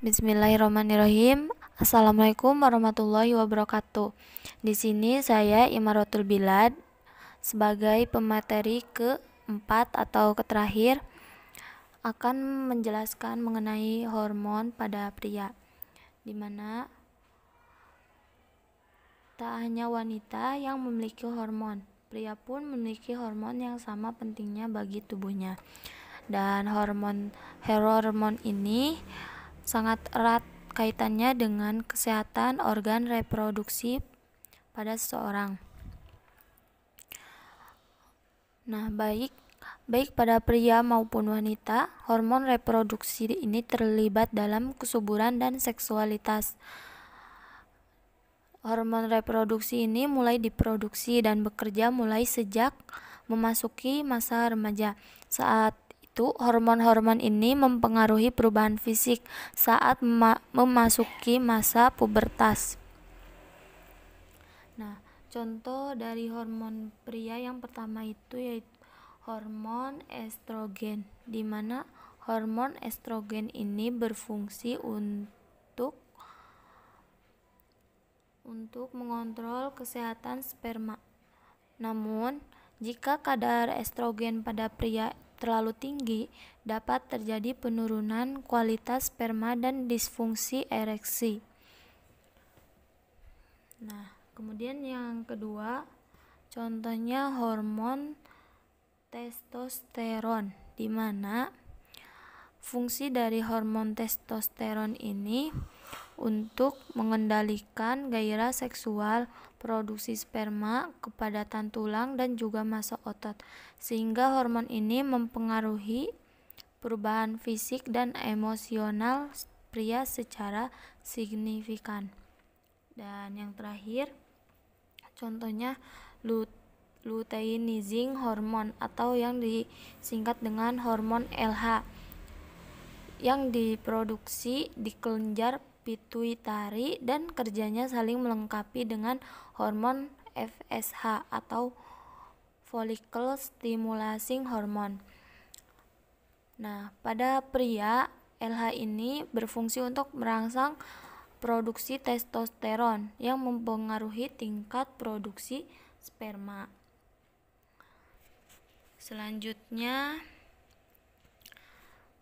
Bismillahirrahmanirrahim. Assalamualaikum warahmatullahi wabarakatuh. Di sini saya Imaratul Bilad sebagai pemateri keempat atau terakhir akan menjelaskan mengenai hormon pada pria, di mana tak hanya wanita yang memiliki hormon, pria pun memiliki hormon yang sama pentingnya bagi tubuhnya. Dan hormon ini sangat erat kaitannya dengan kesehatan organ reproduksi pada seseorang. Nah, baik pada pria maupun wanita, hormon reproduksi ini terlibat dalam kesuburan dan seksualitas. Hormon reproduksi ini mulai diproduksi dan bekerja mulai sejak memasuki masa remaja. Saat itu hormon-hormon ini mempengaruhi perubahan fisik saat memasuki masa pubertas. Nah, contoh dari hormon pria yang pertama itu yaitu hormon estrogen, di mana hormon estrogen ini berfungsi untuk mengontrol kesehatan sperma. Namun, jika kadar estrogen pada pria terlalu tinggi, dapat terjadi penurunan kualitas sperma dan disfungsi ereksi. Nah, kemudian yang kedua, contohnya hormon testosteron, di mana fungsi dari hormon testosteron ini untuk mengendalikan gairah seksual, produksi sperma, kepadatan tulang, dan juga massa otot, sehingga hormon ini mempengaruhi perubahan fisik dan emosional pria secara signifikan. Dan yang terakhir, contohnya luteinizing hormon atau yang disingkat dengan hormon LH, yang diproduksi di kelenjar pituitari dan kerjanya saling melengkapi dengan hormon FSH atau follicle stimulating hormone. Nah, pada pria, LH ini berfungsi untuk merangsang produksi testosteron yang mempengaruhi tingkat produksi sperma. Selanjutnya,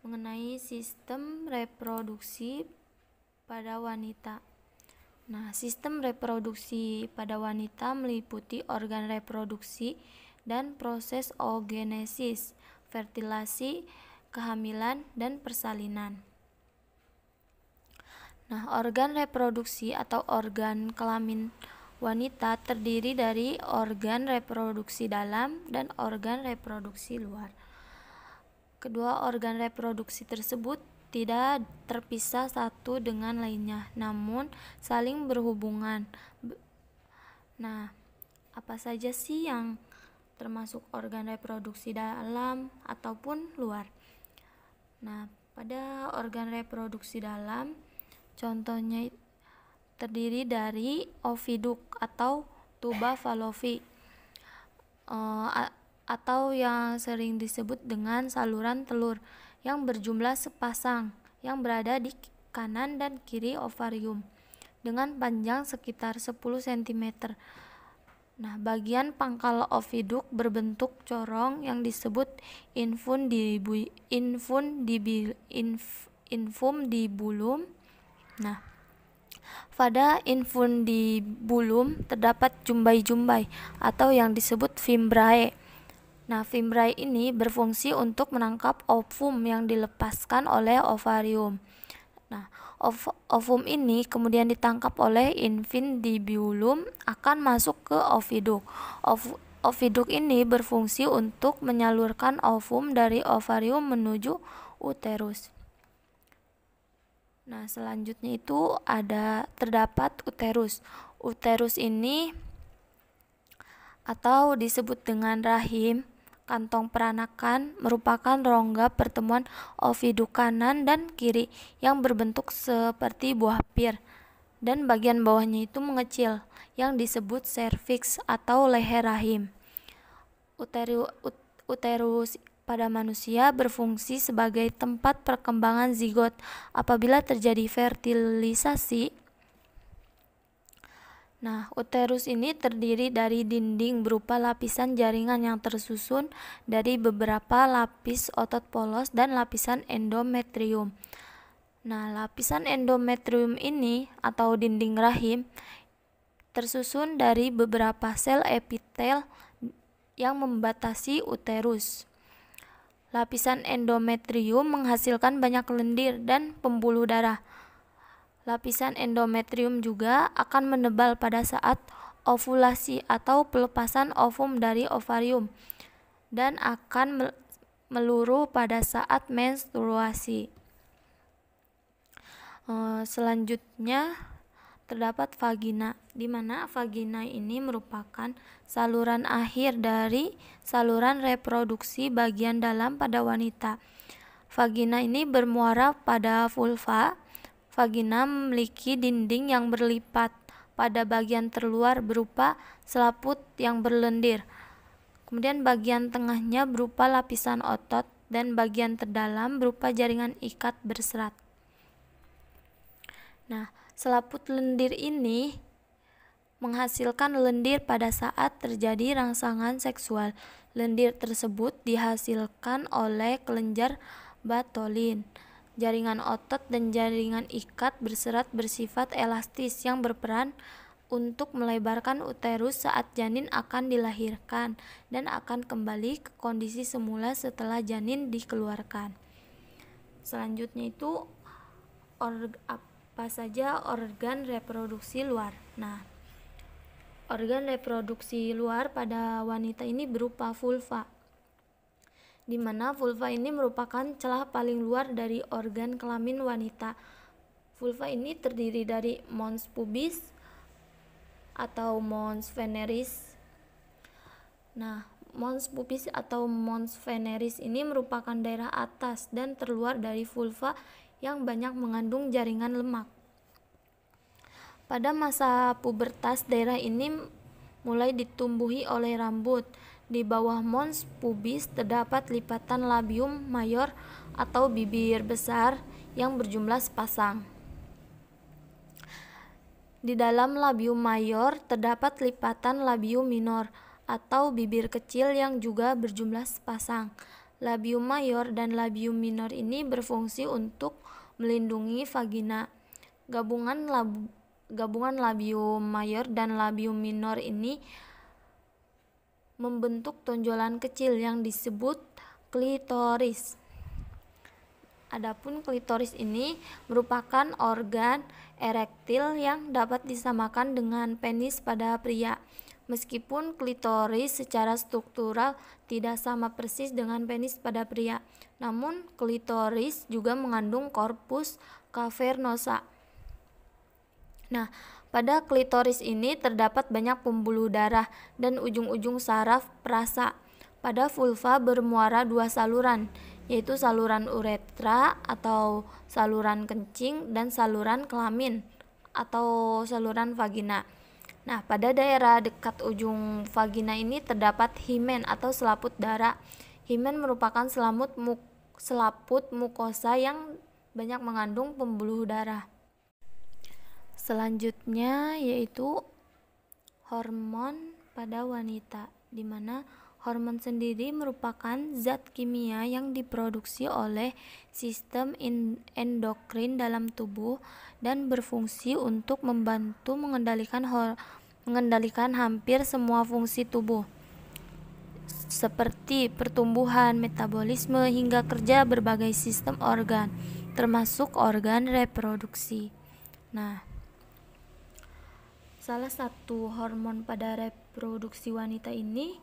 mengenai sistem reproduksi pada wanita. Nah, sistem reproduksi pada wanita meliputi organ reproduksi dan proses oogenesis, fertilasi, kehamilan, dan persalinan. Nah, organ reproduksi atau organ kelamin wanita terdiri dari organ reproduksi dalam dan organ reproduksi luar. Kedua organ reproduksi tersebut tidak terpisah satu dengan lainnya, namun saling berhubungan. Nah, apa saja sih yang termasuk organ reproduksi dalam ataupun luar? Nah, pada organ reproduksi dalam, contohnya terdiri dari oviduk atau tuba fallopi, atau yang sering disebut dengan saluran telur, yang berjumlah sepasang yang berada di kanan dan kiri ovarium dengan panjang sekitar 10 cm. Nah, bagian pangkal oviduk berbentuk corong yang disebut infundibulum. Nah, pada infundibulum terdapat jumbai-jumbai atau yang disebut fimbriae. Nah, fimbriae ini berfungsi untuk menangkap ovum yang dilepaskan oleh ovarium. Nah, ovum ini kemudian ditangkap oleh infundibulum akan masuk ke oviduk. Oviduk ini berfungsi untuk menyalurkan ovum dari ovarium menuju uterus. Nah, selanjutnya itu terdapat uterus. Uterus ini atau disebut dengan rahim, kantong peranakan, merupakan rongga pertemuan oviduk kanan dan kiri yang berbentuk seperti buah pir, dan bagian bawahnya itu mengecil yang disebut serviks atau leher rahim. Uterus pada manusia berfungsi sebagai tempat perkembangan zigot. Apabila terjadi fertilisasi, uterus ini terdiri dari dinding berupa lapisan jaringan yang tersusun dari beberapa lapis otot polos dan lapisan endometrium. Lapisan endometrium ini atau dinding rahim tersusun dari beberapa sel epitel yang membatasi uterus. Lapisan endometrium menghasilkan banyak lendir dan pembuluh darah. Lapisan endometrium juga akan menebal pada saat ovulasi atau pelepasan ovum dari ovarium dan akan meluruh pada saat menstruasi. Selanjutnya terdapat vagina, di mana vagina ini merupakan saluran akhir dari saluran reproduksi bagian dalam pada wanita. Vagina ini bermuara pada vulva. Vagina memiliki dinding yang berlipat pada bagian terluar berupa selaput yang berlendir. Kemudian bagian tengahnya berupa lapisan otot dan bagian terdalam berupa jaringan ikat berserat. Selaput lendir ini menghasilkan lendir pada saat terjadi rangsangan seksual. Lendir tersebut dihasilkan oleh kelenjar Bartholin. Jaringan otot dan jaringan ikat berserat bersifat elastis yang berperan untuk melebarkan uterus saat janin akan dilahirkan dan akan kembali ke kondisi semula setelah janin dikeluarkan. Selanjutnya itu apa saja organ reproduksi luar. Organ reproduksi luar pada wanita ini berupa vulva, di mana vulva ini merupakan celah paling luar dari organ kelamin wanita. Vulva ini terdiri dari mons pubis atau mons veneris. Mons pubis atau mons veneris ini merupakan daerah atas dan terluar dari vulva yang banyak mengandung jaringan lemak. Pada masa pubertas, daerah ini mulai ditumbuhi oleh rambut. Di bawah mons pubis terdapat lipatan labium mayor atau bibir besar yang berjumlah sepasang. Di dalam labium mayor terdapat lipatan labium minor atau bibir kecil yang juga berjumlah sepasang. Labium mayor dan labium minor ini berfungsi untuk melindungi vagina. Gabungan labium mayor dan labium minor ini membentuk tonjolan kecil yang disebut klitoris. Adapun klitoris ini merupakan organ erektil yang dapat disamakan dengan penis pada pria. Meskipun klitoris secara struktural tidak sama persis dengan penis pada pria, namun klitoris juga mengandung korpus cavernosa. Pada klitoris ini terdapat banyak pembuluh darah dan ujung-ujung saraf perasa. Pada vulva bermuara dua saluran, yaitu saluran uretra atau saluran kencing dan saluran kelamin atau saluran vagina. Pada daerah dekat ujung vagina ini terdapat himen atau selaput darah. Himen merupakan selaput mukosa yang banyak mengandung pembuluh darah. Selanjutnya yaitu hormon pada wanita, di mana hormon sendiri merupakan zat kimia yang diproduksi oleh sistem endokrin dalam tubuh dan berfungsi untuk membantu mengendalikan hampir semua fungsi tubuh, seperti pertumbuhan, metabolisme, hingga kerja berbagai sistem organ, termasuk organ reproduksi. Salah satu hormon pada reproduksi wanita ini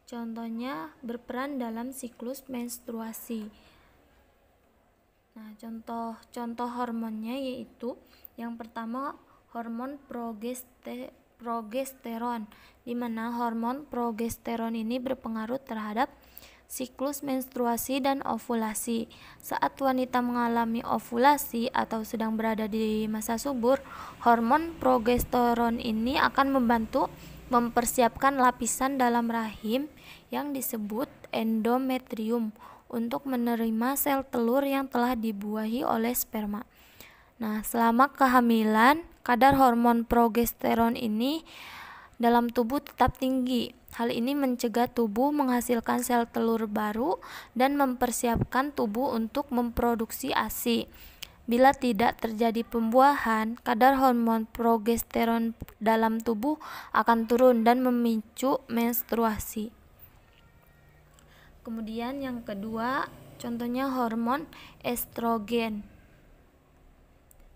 contohnya berperan dalam siklus menstruasi. Contoh hormonnya yaitu yang pertama hormon progesteron, di mana hormon progesteron ini berpengaruh terhadap siklus menstruasi dan ovulasi. Saat wanita mengalami ovulasi atau sedang berada di masa subur, hormon progesteron ini akan membantu mempersiapkan lapisan dalam rahim yang disebut endometrium untuk menerima sel telur yang telah dibuahi oleh sperma. Nah, selama kehamilan, kadar hormon progesteron ini dalam tubuh tetap tinggi. Hal ini mencegah tubuh menghasilkan sel telur baru dan mempersiapkan tubuh untuk memproduksi ASI. Bila tidak terjadi pembuahan, kadar hormon progesteron dalam tubuh akan turun dan memicu menstruasi. Kemudian yang kedua, contohnya hormon estrogen,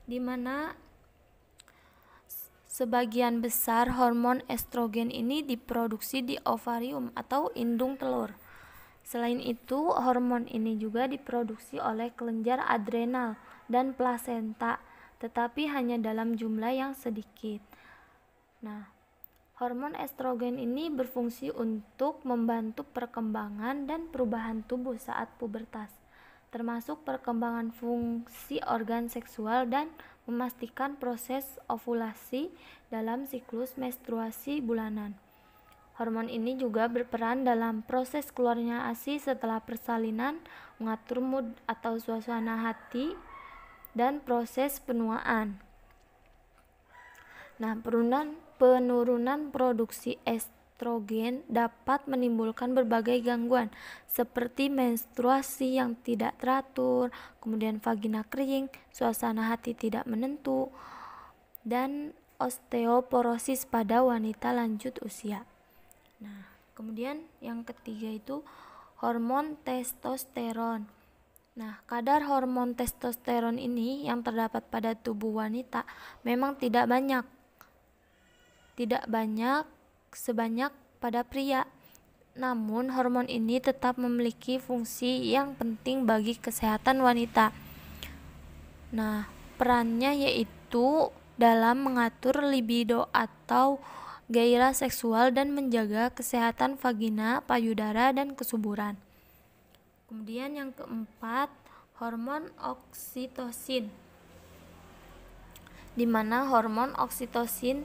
di mana sebagian besar hormon estrogen ini diproduksi di ovarium atau indung telur. Selain itu, hormon ini juga diproduksi oleh kelenjar adrenal dan plasenta, tetapi hanya dalam jumlah yang sedikit. Nah, hormon estrogen ini berfungsi untuk membantu perkembangan dan perubahan tubuh saat pubertas, termasuk perkembangan fungsi organ seksual dan memastikan proses ovulasi dalam siklus menstruasi bulanan. Hormon ini juga berperan dalam proses keluarnya ASI setelah persalinan, mengatur mood atau suasana hati, dan proses penuaan. Nah, penurunan produksi estrogen dapat menimbulkan berbagai gangguan seperti menstruasi yang tidak teratur, kemudian vagina kering, suasana hati tidak menentu, dan osteoporosis pada wanita lanjut usia. Nah, kemudian yang ketiga itu hormon testosteron. Nah, kadar hormon testosteron ini yang terdapat pada tubuh wanita memang tidak banyak sebanyak pada pria. Namun, hormon ini tetap memiliki fungsi yang penting bagi kesehatan wanita. Nah, perannya yaitu dalam mengatur libido atau gairah seksual dan menjaga kesehatan vagina, payudara, dan kesuburan. Kemudian yang keempat, hormon oksitosin, di mana hormon oksitosin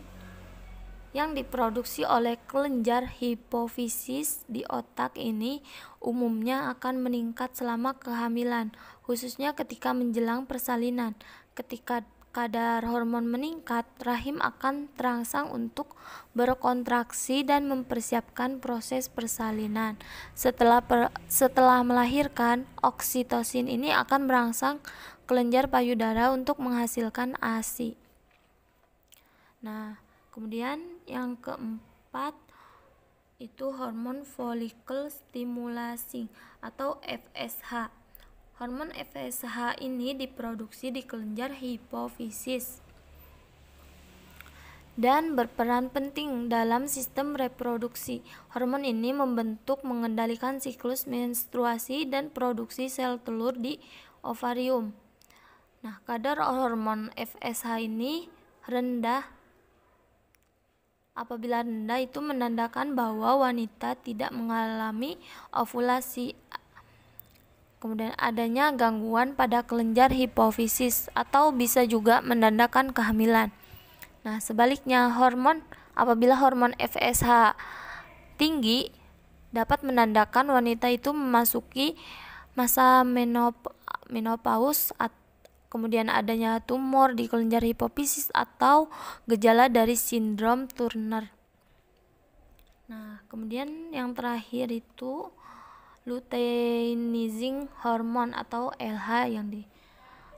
yang diproduksi oleh kelenjar hipofisis di otak ini umumnya akan meningkat selama kehamilan, khususnya ketika menjelang persalinan. Ketika kadar hormon meningkat, rahim akan terangsang untuk berkontraksi dan mempersiapkan proses persalinan. Setelah melahirkan, oksitosin ini akan merangsang kelenjar payudara untuk menghasilkan ASI. Nah, kemudian yang keempat itu hormon follicle stimulating atau FSH. Hormon FSH ini diproduksi di kelenjar hipofisis dan berperan penting dalam sistem reproduksi. Hormon ini membentuk mengendalikan siklus menstruasi dan produksi sel telur di ovarium. Nah, kadar hormon FSH ini rendah. Apabila rendah, itu menandakan bahwa wanita tidak mengalami ovulasi. Kemudian adanya gangguan pada kelenjar hipofisis atau bisa juga menandakan kehamilan. Nah, sebaliknya apabila hormon FSH tinggi dapat menandakan wanita itu memasuki masa menopause, kemudian adanya tumor di kelenjar hipofisis atau gejala dari sindrom Turner. Nah, kemudian yang terakhir itu luteinizing hormone atau LH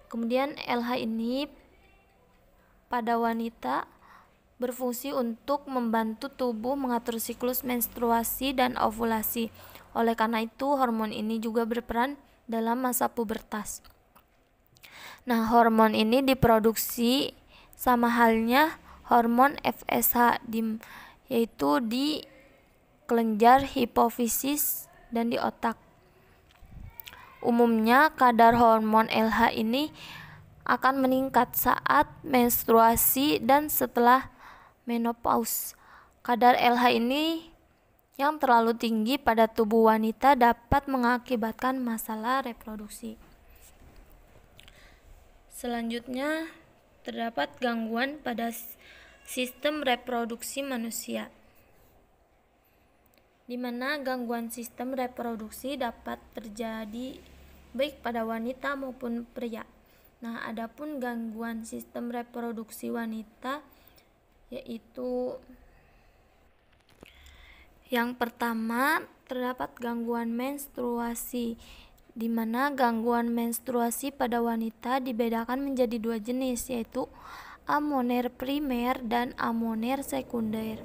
kemudian LH ini pada wanita berfungsi untuk membantu tubuh mengatur siklus menstruasi dan ovulasi. Oleh karena itu, hormon ini juga berperan dalam masa pubertas. Nah, hormon ini diproduksi sama halnya hormon FSH yaitu di kelenjar hipofisis dan di otak. Umumnya kadar hormon LH ini akan meningkat saat menstruasi dan setelah menopause. Kadar LH ini yang terlalu tinggi pada tubuh wanita dapat mengakibatkan masalah reproduksi. Selanjutnya, terdapat gangguan pada sistem reproduksi manusia. di mana gangguan sistem reproduksi dapat terjadi baik pada wanita maupun pria. Nah, adapun gangguan sistem reproduksi wanita yaitu yang pertama, terdapat gangguan menstruasi, di mana gangguan menstruasi pada wanita dibedakan menjadi dua jenis, yaitu amenorrhea primer dan amenorrhea sekunder.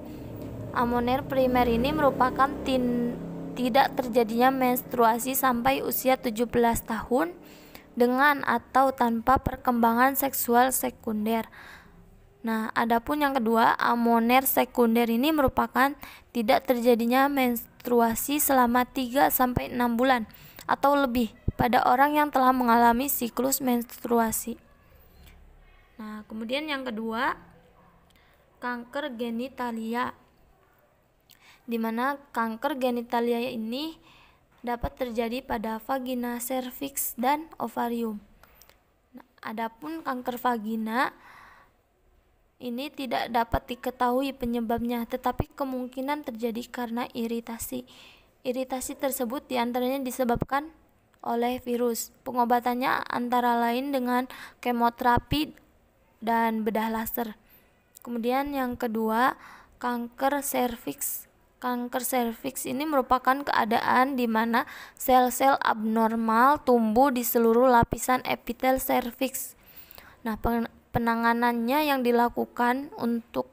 Amenorrhea primer ini merupakan tidak terjadinya menstruasi sampai usia 17 tahun dengan atau tanpa perkembangan seksual sekunder. Nah, adapun yang kedua, amenorrhea sekunder ini merupakan tidak terjadinya menstruasi selama 3-6 bulan atau lebih pada orang yang telah mengalami siklus menstruasi. Nah, kemudian yang kedua, kanker genitalia, di mana kanker genitalia ini dapat terjadi pada vagina, serviks, dan ovarium. Nah, adapun kanker vagina ini tidak dapat diketahui penyebabnya, tetapi kemungkinan terjadi karena iritasi. Iritasi tersebut diantaranya disebabkan oleh virus. Pengobatannya antara lain dengan kemoterapi dan bedah laser. Kemudian yang kedua, kanker serviks. Kanker serviks ini merupakan keadaan di mana sel-sel abnormal tumbuh di seluruh lapisan epitel serviks. Nah, penanganannya yang dilakukan untuk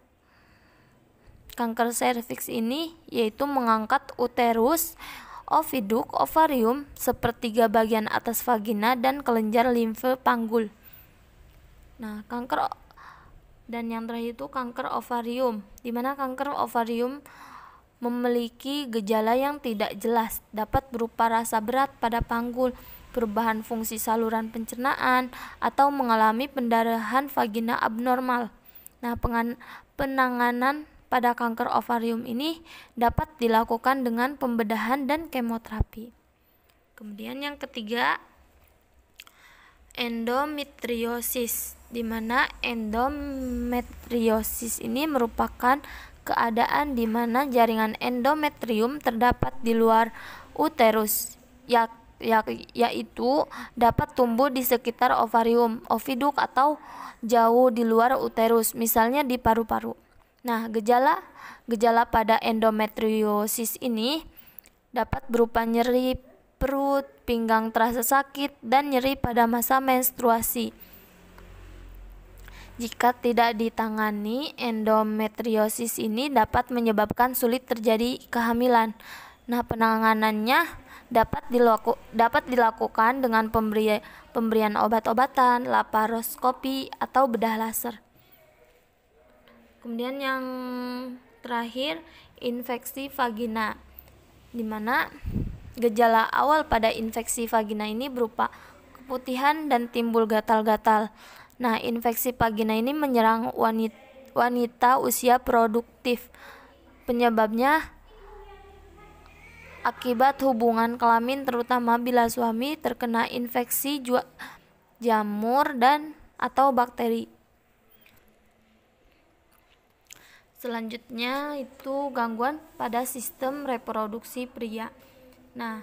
kanker serviks ini yaitu mengangkat uterus, oviduk, ovarium, sepertiga bagian atas vagina, dan kelenjar limfe panggul. Nah, dan yang terakhir itu kanker ovarium, di mana kanker ovarium memiliki gejala yang tidak jelas, dapat berupa rasa berat pada panggul, perubahan fungsi saluran pencernaan, atau mengalami pendarahan vagina abnormal. Nah, penanganan pada kanker ovarium ini dapat dilakukan dengan pembedahan dan kemoterapi. Kemudian yang ketiga, endometriosis, di mana endometriosis ini merupakan keadaan di mana jaringan endometrium terdapat di luar uterus, yaitu dapat tumbuh di sekitar ovarium, oviduk, atau jauh di luar uterus, misalnya di paru-paru. Nah, gejala pada endometriosis ini dapat berupa nyeri perut, pinggang terasa sakit, dan nyeri pada masa menstruasi. Jika tidak ditangani, endometriosis ini dapat menyebabkan sulit terjadi kehamilan. Nah, penanganannya dapat dilakukan dengan pemberian obat-obatan, laparoskopi, atau bedah laser. Kemudian yang terakhir, infeksi vagina, di mana gejala awal pada infeksi vagina ini berupa keputihan dan timbul gatal-gatal. Nah, infeksi vagina ini menyerang wanita usia produktif. Penyebabnya akibat hubungan kelamin, terutama bila suami terkena infeksi jamur dan atau bakteri. Selanjutnya itu gangguan pada sistem reproduksi pria. Nah,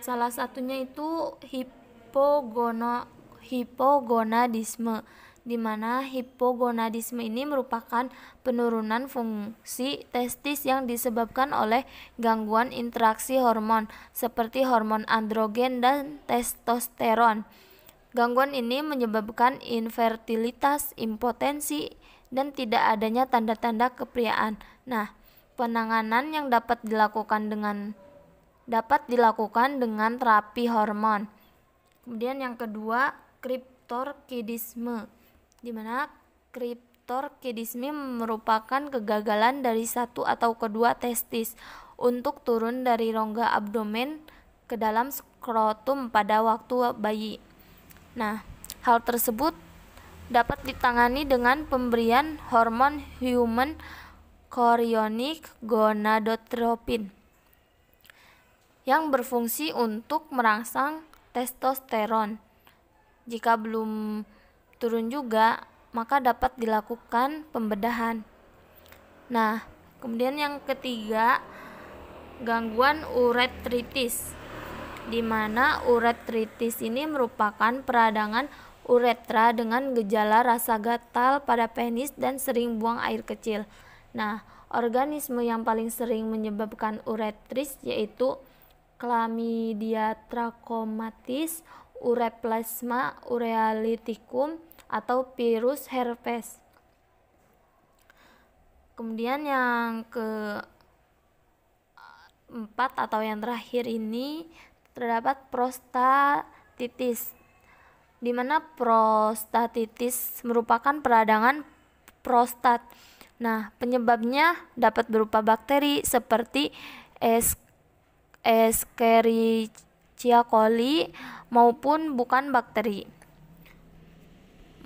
salah satunya itu hipogonadisme, di mana hipogonadisme ini merupakan penurunan fungsi testis yang disebabkan oleh gangguan interaksi hormon seperti hormon androgen dan testosteron. Gangguan ini menyebabkan infertilitas, impotensi, dan tidak adanya tanda-tanda kepriaan. Nah, penanganan yang dapat dilakukan dengan terapi hormon. Kemudian yang kedua, kriptorkidisme, di mana kriptorkidisme merupakan kegagalan dari satu atau kedua testis untuk turun dari rongga abdomen ke dalam skrotum pada waktu bayi. Nah, hal tersebut dapat ditangani dengan pemberian hormon human chorionic gonadotropin yang berfungsi untuk merangsang testosteron. Jika belum turun juga, maka dapat dilakukan pembedahan. Nah, Kemudian yang ketiga, gangguan uretritis, di mana uretritis ini merupakan peradangan uretra dengan gejala rasa gatal pada penis dan sering buang air kecil. Nah, organisme yang paling sering menyebabkan uretris yaitu Chlamydia trachomatis, Ureplasma urealyticum, atau virus herpes. Kemudian yang keempat atau yang terakhir ini terdapat prostatitis, di mana prostatitis merupakan peradangan prostat. Nah, penyebabnya dapat berupa bakteri seperti Escherichia coli maupun bukan bakteri.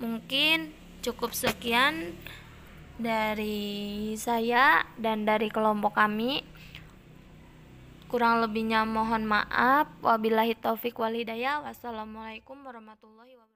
Mungkin cukup sekian dari saya dan dari kelompok kami. Kurang lebihnya mohon maaf. Wabillahi taufik wal hidayah. Wassalamualaikum warahmatullahi wabarakatuh.